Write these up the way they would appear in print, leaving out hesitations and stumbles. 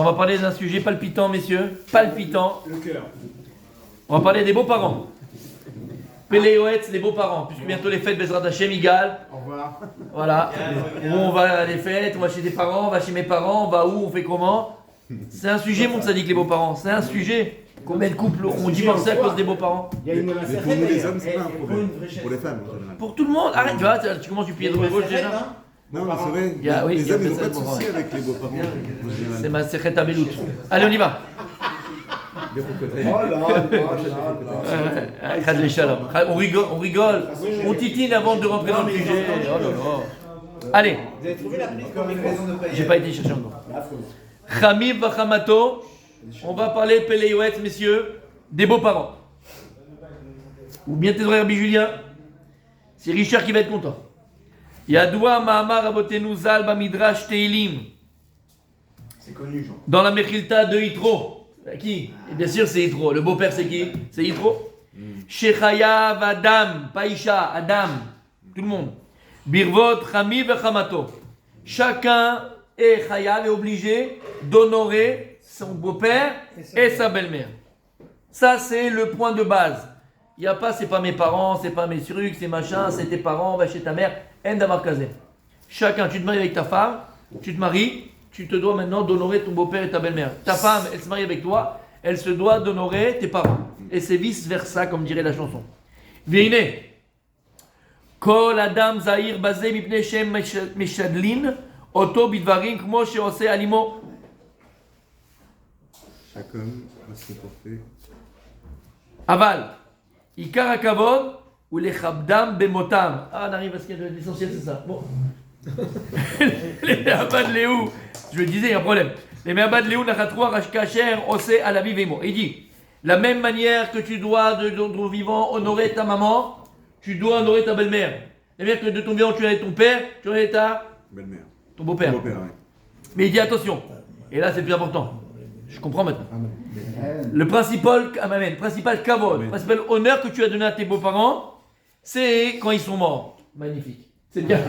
On va parler d'un sujet palpitant, messieurs. Palpitant. Le cœur. On va parler des beaux-parents. Péléoetz, les beaux-parents. Puisque bientôt les fêtes, Bezrat Hashem, Igal. Au revoir. Voilà. Où on va à les fêtes, on va chez des parents, on va chez mes parents, on va où, on fait comment. C'est un sujet, mon sadique, les beaux-parents. C'est un sujet. Combien de couples ont divorcé à cause des beaux-parents? Il y a une Mais pour nous les hommes, c'est pas un problème. Pour les femmes, en général. Pour tout le monde. Arrête, tu vois, tu commences du pied de gauche déjà. Non, mais c'est vrai. Il y a- oui, il y Les a hommes, ils n'ont peut-être pas de ça, soucis ouais. avec les beaux-parents. en général. C'est ma secrète à Belout. Allez, on y va. Khad les shalom. On rigole. On titine avant de rentrer dans le sujet. Oh là là. Allez, Vous avez trouvé la prise comme une raison de payer. j'ai pas été chercher encore. Khamib Vachamato. On va parler Péléoetz, messieurs, des beaux-parents. Ou bien tes oreilles, Rabbi Julien. C'est Richard qui va être content. Yadoua Mahamar Abotenu Zal Bamidrash Teilim. C'est connu, Jean. Dans la Mechilta de Yitro. Qui? Et bien sûr, c'est Yitro. Le beau-père, c'est qui? C'est Yitro. Shechayav Adam, Païcha, Adam. Tout le monde. Birvot Chami Vechamato. Chacun est chayav, est obligé d'honorer son beau-père et sa belle-mère. Ça, c'est le point de base. Il n'y a pas, c'est pas mes parents, c'est pas mes trucs, c'est machin, c'est tes parents, va chez ta mère. En d'avoir casé. Chacun, tu te maries avec ta femme, tu te maries, tu te dois maintenant d'honorer ton beau-père et ta belle-mère. Ta femme, elle se marie avec toi, elle se doit d'honorer tes parents. Et c'est vice-versa, comme dirait la chanson. Veine. Kol Adam Zahir Bazé Mipne Shem Meshadlin, Oto Bidvarim, Kmo Sheose Alimo. Chaque homme a se comporter. Aval. Ikar HaKavod ou les Chabdam Bemotam. Ah, on arrive à ce qu'il y a de l'essentiel, c'est ça. Bon. Les Abad Léou. Je le disais, il y a un problème. Les Abad Léou Nachatroua Rashkacher Ose Alavi Vemo. Il dit, la même manière que tu dois de ton vivant honorer ta maman, tu dois honorer ta belle-mère. C'est-à-dire que de ton vivant, tu honorais ton père, tu honorais Belle-mère. ton beau-père. Beau-père, ouais. Mais il dit attention. Et là, c'est le plus important. Je comprends maintenant. Le principal kavod, le principal honneur que tu as donné à tes beaux-parents, c'est quand ils sont morts. Magnifique. C'est bien.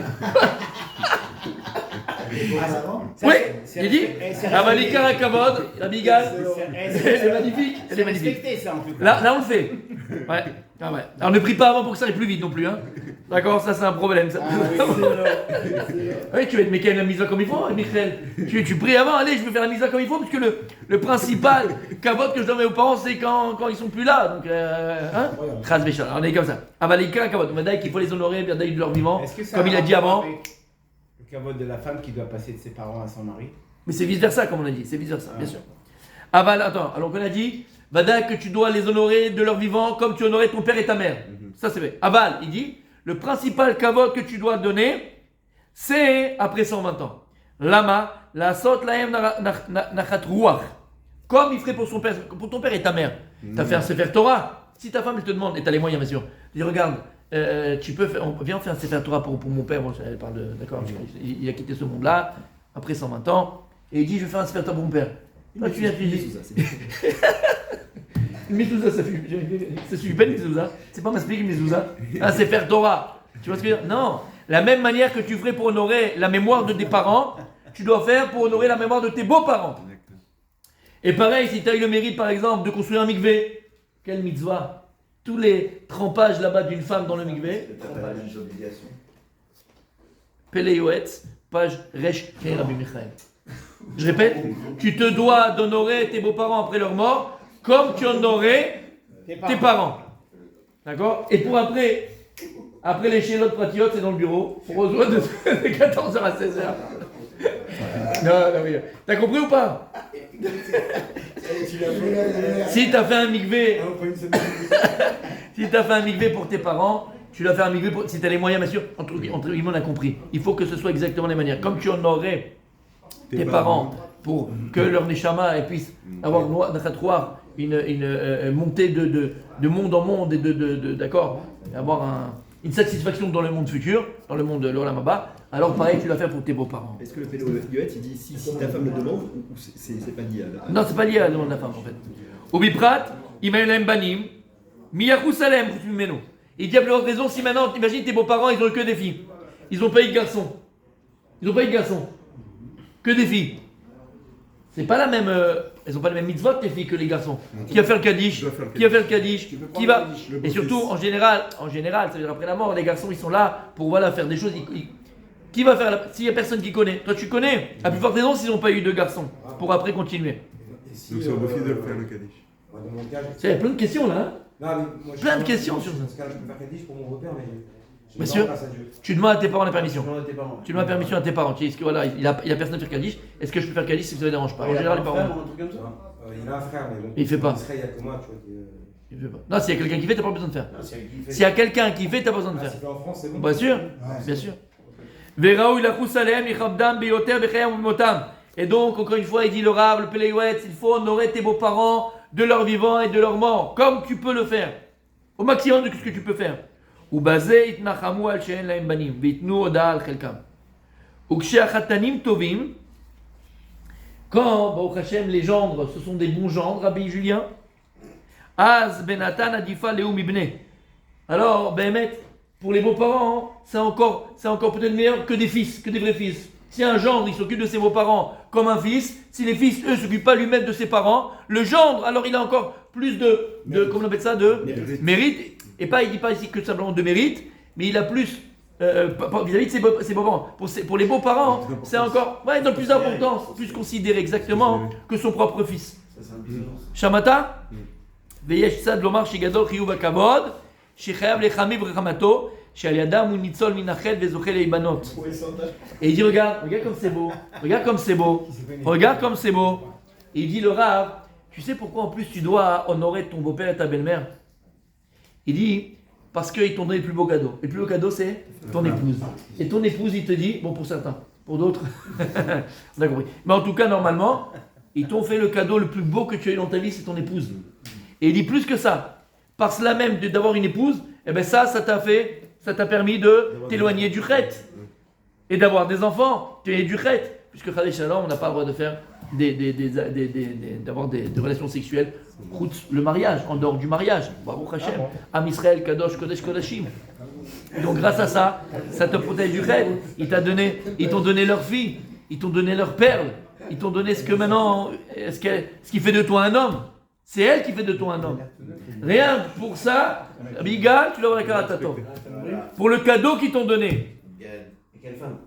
Oui, il dit Amalika Kavod, la bigale. Elle est magnifique. Elle est magnifique. Respecté, ça, en tout cas. Là, on le fait. Ouais. Ah ouais. Alors ne prie pas avant pour que ça aille plus vite non plus. Hein. D'accord, ça c'est un problème. Ça. Oui, tu vas te mettre la mise comme il faut, Michel. Tu pries avant, allez, je vais faire la mise comme il faut, parce que le principal kavod que je donne aux parents, c'est quand ils sont plus là. Donc, hein Chaz Béchal. Alors on est comme ça. Amalika Kavod, on va dire qu'il faut les honorer, bien de leur vivant, Est-ce que ça comme a il a dit rapport avant. avec le cavode de la femme qui doit passer de ses parents à son mari? Mais c'est vice-versa, comme on a dit, c'est vice-versa, bien sûr. Aval, attends, alors qu'on a dit, Vada, que tu dois les honorer de leur vivant comme tu honorais ton père et ta mère. Ça, c'est vrai. Aval, il dit, le principal kavod que tu dois donner, c'est après 120 ans. Lama, la sot laem nachat ruach. Comme il ferait pour son père, pour ton père et ta mère. Tu as fait un Sefer Torah. Si ta femme, elle te demande, et tu as les moyens, bien sûr, tu dis, regarde, tu peux faire, viens, on fait un Sefer Torah pour mon père. Bon, elle parle de, d'accord, il a quitté ce monde-là, après 120 ans, et il dit, je vais faire un Sefer Torah pour mon père. Toi, tu viens, tu dis. Une mezouza, ça suffit pas une mezouza. C'est pas m'expliquer une mezouza. Ah, c'est faire Torah. Tu vois ce que je veux dire? Non. La même manière que tu ferais pour honorer la mémoire de tes parents, tu dois faire pour honorer la mémoire de tes beaux-parents. Et pareil, si tu as eu le mérite, par exemple, de construire un mikvé, quelle mitzvah? Tous les trempages là-bas d'une femme dans le mikvé. Péléoetz, page Resh Kei Rabbi Michael. Je répète, tu te dois d'honorer tes beaux-parents après leur mort, comme tu honorais tes parents. D'accord? Et pour après les chélotes pratiotes, c'est dans le bureau. On rejoint de 14h à 16h. Non, oui. T'as compris ou pas? Si t'as fait un mikvé, si t'as fait un mikvé pour tes parents, tu dois faire un mikvé pour, si t'as les moyens, bien sûr, entre guillemets, on a compris. Il faut que ce soit exactement les manières. Comme tu honorais tes parents pour que leur neshama puisse avoir une montée de monde en monde et d'accord, avoir une satisfaction dans le monde futur, dans le monde de l'Olam Haba. Alors pareil, tu dois faire pour tes beaux-parents. Est-ce que le pédophile il dit si ta femme le demande ou c'est pas lié à la... Non, c'est pas lié à la demande de la femme en fait. Ubiprat, imaylem banim, miyachusalem, meno. Il dit à plus haute raison, si maintenant, imagine tes beaux-parents, ils ont eu que des filles. Ils ont pas eu de garçons. Que des filles. C'est pas la même. Elles ont pas les mêmes mitzvot, les filles, que les garçons. Qui va faire le Kaddish? Tu dois faire le Qui va faire le Kaddish? Tu peux prendre Qui le va. Kaddish, le Et beau surtout, fils. en général, ça veut dire après la mort, les garçons, ils sont là pour voilà, faire des choses. Qui va faire s'il y a personne qui connaît? Toi, tu connais. À plus forte raison s'ils n'ont pas eu de garçons. Pour après continuer. Et si, Donc c'est au beau-fils de le faire le Kaddish. moi, dans mon cas, Il y a plein de questions là. Hein. non, mais moi, je Plein de pense- questions moi, sur ça. Dans ce cas-là, je peux faire Kaddish pour mon repère, mais je Bien sûr. grâce à Dieu. Tu demandes à tes parents la Je permission. demande à tes parents. Tu demandes la permission à tes parents. Tu dis, est-ce que voilà, il a personne à faire Kaddish? Est-ce que je peux faire Kaddish si ça ne dérange pas? En Il a général, pas les un parents. frère ou un truc comme ça. Il a un frère, mais bon. Il fait pas. En Israël, il y a que moi, tu vois. Il fait pas. Non, s'il y a quelqu'un qui fait, t'as pas besoin de faire. Non, c'est elle qui fait. S'il y a quelqu'un qui fait, t'as pas besoin de Ah, faire. c'est fait en France, c'est bon. Bien sûr, bien sûr. Veraou ilachus alehem lichabdam beyoter bechayam u'bimotam. Et donc, encore une fois, il dit le Rav, le Peléouet, il faut honorer tes beaux-parents de leur vivant et de leur mort, comme tu peux le faire. Au maximum de ce que tu peux faire. Ubazé itnachamu al she'en lahem banim, veitnu hoda al chelkam. Ukshehachatanim tovim. Quand, Baruch Hashem, les gendres, ce sont des bons gendres, Rabbi Julien. Az benatan adifa leu mibne. Alors, Béhémet, pour les beaux-parents, c'est encore peut-être meilleur que des fils, que des vrais fils. Si un gendre, il s'occupe de ses beaux-parents comme un fils, si les fils, eux, ne s'occupent pas lui-même de ses parents, le gendre, alors il a encore plus de comment on appelle ça, de mérite. Et pas, il ne dit pas ici que simplement de mérite, mais il a plus, vis-à-vis de ses beaux-parents. Pour les beaux-parents, c'est encore, ouais, dans plus d'importance, plus considéré exactement que son propre fils. Ça, c'est un bisounours. Shamata, ויש צד לומר שגדול חיוב הכבוד, שחייב לחמיו ורחמתו, שעל ידם הוא ניצול מן החטא וזוכה להיבנות. Et il dit, regarde comme c'est beau, regarde comme c'est beau, regarde comme c'est beau. Et il dit, le Rav, tu sais pourquoi en plus tu dois honorer ton beau-père et ta belle-mère? Il dit, parce qu'ils t'ont donné le plus beau cadeau. Et le plus beau cadeau, c'est ton épouse. Et ton épouse, il te dit, bon pour certains, pour d'autres, on a compris. Mais en tout cas, normalement, ils t'ont fait le cadeau le plus beau que tu as eu dans ta vie, c'est ton épouse. Et il dit plus que ça. Par cela même d'avoir une épouse, eh ben ça t'a permis de t'éloigner du chet. Et d'avoir des enfants, tu es du chet. Puisque Chadei Shalom, on n'a pas le droit de faire d'avoir des relations sexuelles, le mariage, en dehors du mariage. Baruch Hashem, Am Israël, Kadosh, Kodesh, Kodashim. Et donc grâce à ça, ça te protège du chet. Ils t'ont donné leur fille, ils t'ont donné leur perle, ils t'ont donné ce qui fait de toi un homme. C'est elle qui fait de toi un homme. Rien pour ça, Abigal, tu l'auras avec un tato. Pour le cadeau qu'ils t'ont donné. Et quelle femme?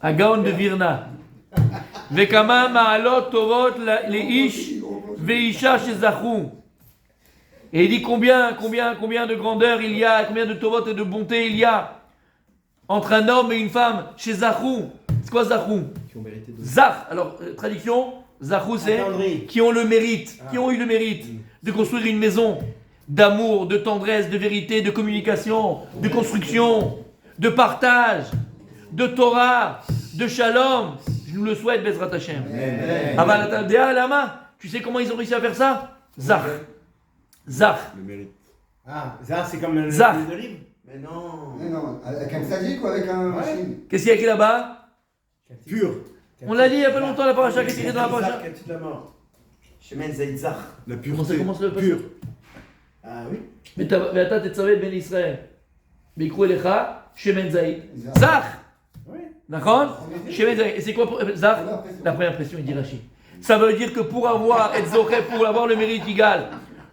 Agaon de Virna. Vekama ma'alot tovot leish veisha shezachu. Et il dit combien de grandeur il y a, combien de tovot et de bonté il y a entre un homme et une femme chez Zachu. C'est quoi Zachu? Qui ont mérité de... Zach. Alors, traduction. Zachou, c'est qui ont le mérite, qui ont eu le mérite de construire une maison d'amour, de tendresse, de vérité, de communication, de construction, de partage, de Torah, de shalom. Je nous le souhaite, Bezrat Hashem. Tu sais comment ils ont réussi à faire ça? Zach. Le mérite. Ah, ça, c'est comme le Zach. l'huile d'olive? Mais non. Mais non, avec un sadique ou avec un machine? Qu'est-ce qu'il y a écrit là-bas? Pur. On l'a dit il y a pas longtemps la paracha, qu'est-ce qu'il y a dans la paracha? Zach, la mort. Shemen Zaïdzach. La Comment ça pureté. commence le Pur. Ah oui. ואתה תצווה את בני ישראל ויקחו אליך שמן זית זך, Oui. נכון? שמן זית. Et c'est quoi pour zach? La première pression, il dit Rashi. Ça veut dire que pour avoir pour avoir le mérite égal,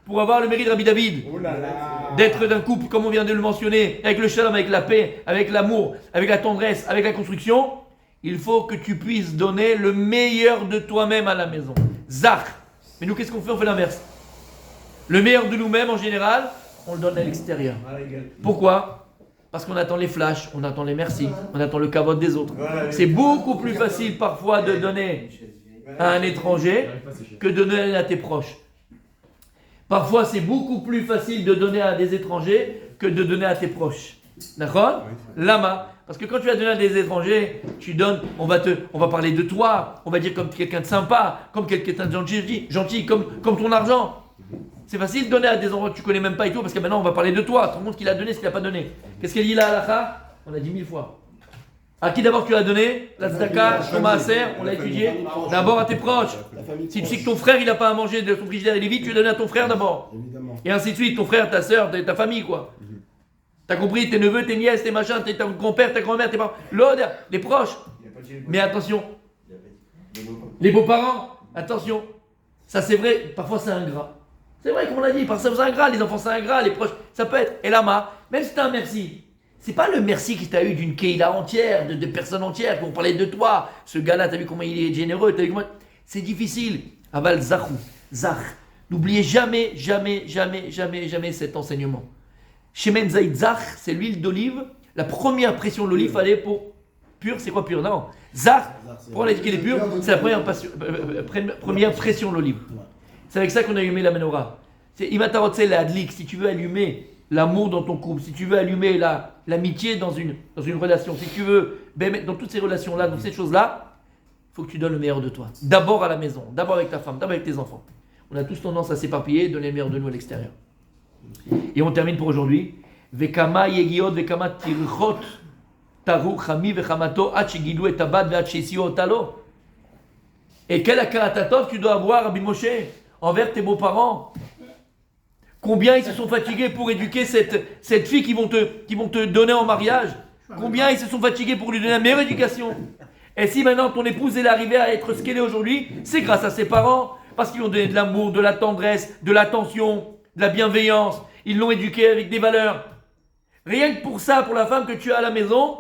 pour avoir le mérite Rabbi David, Oh là là. d'être d'un couple comme on vient de le mentionner, avec le shalom, avec la paix, avec l'amour, avec la tendresse, avec la construction, il faut que tu puisses donner le meilleur de toi-même à la maison. Zach. Mais nous, qu'est-ce qu'on fait? On fait l'inverse. Le meilleur de nous-mêmes, en général, on le donne à l'extérieur. Pourquoi? Parce qu'on attend les flashs, on attend les merci, on attend le kavod des autres. C'est beaucoup plus facile parfois de donner à un étranger que de donner à tes proches. Parfois, c'est beaucoup plus facile de donner à des étrangers que de donner à tes proches. D'accord? Lama. Parce que quand tu vas donner à des étrangers, tu donnes, on va parler de toi, on va dire comme quelqu'un de sympa, comme quelqu'un de gentil, comme ton argent. C'est facile de donner à des endroits que tu connais même pas et tout, parce que maintenant on va parler de toi. Tu te rends compte ce qu'il a donné, ce qu'il n'a pas donné. Qu'est-ce qu'elle dit là, halakha? On a dit 1000 fois. À qui d'abord tu as donné? La tzedaka, Shoma Aser, on l'a étudié. D'abord à tes proches. Si tu sais que ton frère il n'a pas à manger de son frigidaire, il est vide, tu vas donner à ton frère d'abord. Évidemment. Et ainsi de suite, ton frère, ta soeur, ta famille quoi. T'as compris, tes neveux, tes nièces, tes machins, ton grand-père, ta grand-mère, tes parents, l'autre, les proches. Mais attention, Les beaux-parents, attention, ça c'est vrai, parfois c'est ingrat. C'est vrai, comme on l'a dit, parfois c'est ingrat, les enfants c'est ingrat, les proches, ça peut être. Et lama, même si t'as un merci, c'est pas le merci que t'as eu d'une keïla entière, de personnes entières qui ont parlé de toi. Ce gars-là, t'as vu comment il est généreux, t'as vu comment... C'est difficile. Aval zachou, zach. N'oubliez jamais, jamais, jamais, jamais, jamais cet enseignement. Shemen zaïd zach, c'est l'huile d'olive. La première pression de l'olive, fallait pour... Pur, c'est quoi pur? Non. Zach, pour l'étiquette est pure, c'est la première pression de l'olive. C'est avec ça qu'on a allumé la menorah. C'est Imatarotse la adlik, si tu veux allumer l'amour dans ton couple, si tu veux allumer l'amitié dans une relation, si tu veux, dans toutes ces relations-là, dans ces choses-là, il faut que tu donnes le meilleur de toi. D'abord à la maison, d'abord avec ta femme, d'abord avec tes enfants. On a tous tendance à s'éparpiller et donner le meilleur de nous à l'extérieur. Et on termine pour aujourd'hui. Vekama yegiot, vekama tirchot. Et quel akaratatov tu dois avoir, Rabbi Moshe, envers tes beaux-parents? Combien ils se sont fatigués pour éduquer cette fille qui vont te donner en mariage? Combien ils se sont fatigués pour lui donner la meilleure éducation? Et si maintenant ton épouse est arrivée à être ce qu'elle est aujourd'hui, c'est grâce à ses parents, parce qu'ils lui ont donné de l'amour, de la tendresse, de l'attention, de la bienveillance. Ils l'ont éduquée avec des valeurs. Rien que pour ça, pour la femme que tu as à la maison,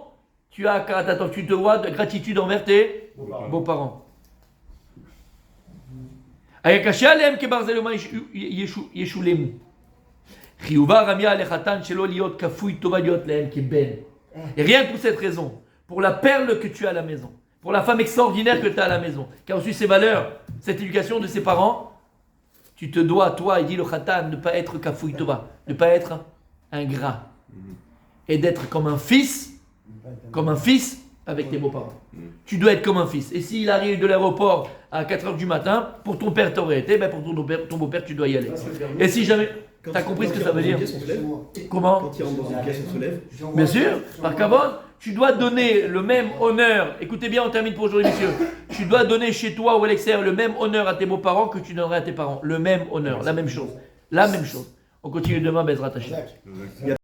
tu as Karatatov, tu te vois de gratitude envers tes beaux-parents. Ayakashi alem ke barzeluma yeshulemu. Chiyuva ramia alechatan shelo liot kafui tova liot lehem ke ben. Et rien que pour cette raison, pour la perle que tu as à la maison, pour la femme extraordinaire que tu as à la maison, qui a reçu ses valeurs, cette éducation de ses parents, tu te dois, toi, il dit le khatan, ne pas être kafui tova, ne pas être ingrat, et d'être comme un fils avec tes beaux-parents. Tu dois être comme un fils. Et s'il arrive de l'aéroport à 4h du matin, pour ton père t'aurais été, ben pour ton beau-père tu dois y aller. Et si jamais... T'as compris ce que ça veut dire? Comment? Quand il rentre dans une pièce, on se lève. Bien sûr, par Kavod, tu dois donner le même honneur. Écoutez bien, on termine pour aujourd'hui, messieurs. Tu dois donner chez toi ou à l'extérieur le même honneur à tes beaux-parents que tu donnerais à tes parents. Le même honneur, la même chose. La même chose. On continue demain, Bezrat Hashem.